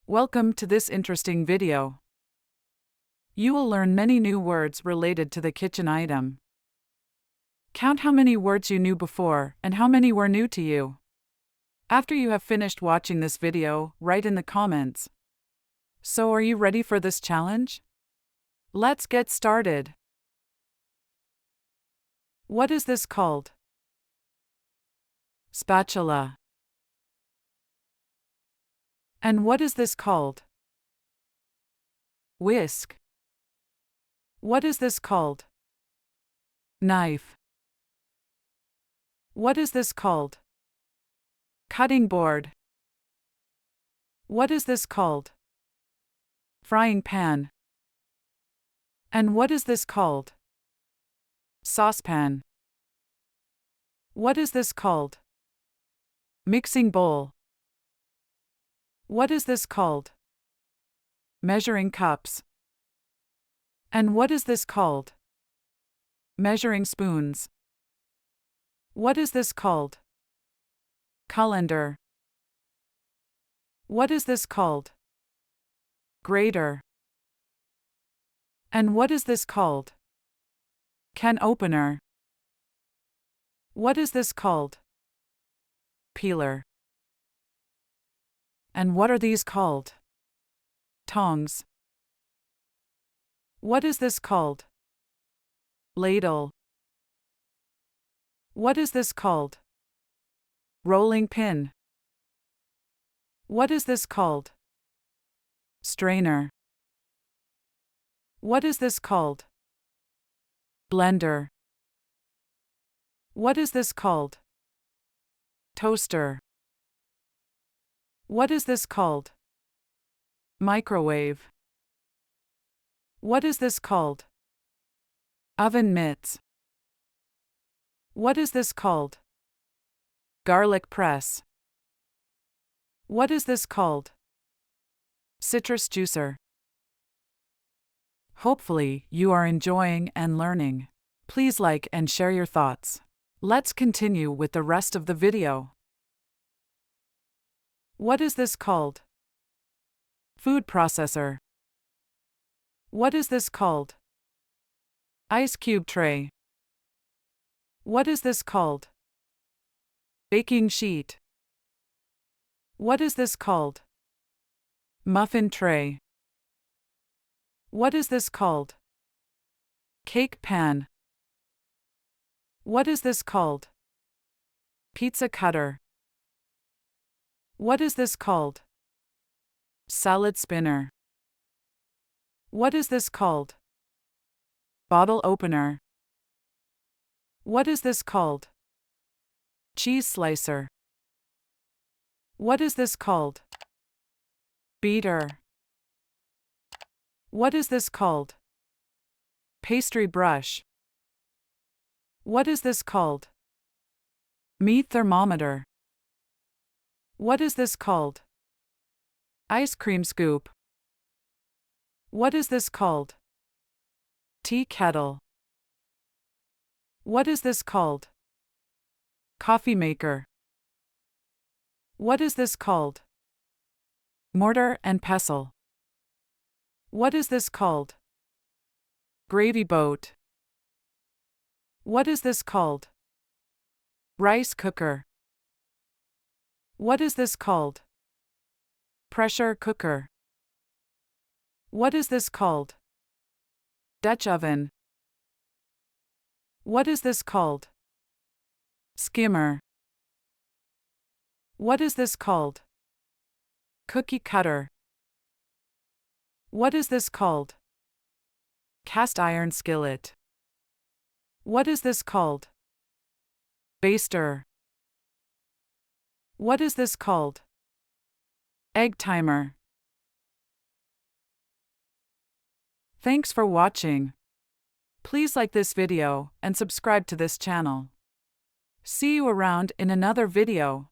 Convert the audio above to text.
Welcome to this interesting video. You will learn many new words related to the kitchen item. Count how many words you knew before and how many were new to you. After you have finished watching this video, write in the comments. So are you ready for this challenge? Let's get started. What is this called? Spatula. And what is this called? Whisk. What is this called? Knife. What is this called? Cutting board. What is this called? Frying pan. And what is this called? Saucepan. What is this called? Mixing bowl. What is this called? Measuring cups. And what is this called? Measuring spoons. What is this called? Colander. What is this called? Grater. And what is this called? Can opener. What is this called? Peeler. And what are these called? Tongs. What is this called? Ladle. What is this called? Rolling pin. What is this called? Strainer. What is this called? Blender. What is this called? Toaster. What is this called? Microwave. What is this called? Oven mitts. What is this called? Garlic press. What is this called? Citrus juicer. Hopefully, you are enjoying and learning. Please like and share your thoughts. Let's continue with the rest of the video. What is this called? Food processor. What is this called? Ice cube tray. What is this called? Baking sheet. What is this called? Muffin tray. What is this called? Cake pan. What is this called? Pizza cutter. What is this called? Salad spinner. What is this called? Bottle opener. What is this called? Cheese slicer. What is this called? Beater. What is this called? Pastry brush. What is this called? Meat thermometer. What is this called? Ice cream scoop. What is this called? Tea kettle. What is this called? Coffee maker. What is this called? Mortar and pestle. What is this called? Gravy boat. What is this called? Rice cooker. What is this called? Pressure cooker. What is this called? Dutch oven. What is this called? Skimmer. What is this called? Cookie cutter. What is this called? Cast iron skillet. What is this called? Baster. What is this called? Egg timer. Thanks for watching. Please like this video and subscribe to this channel. See you around in another video.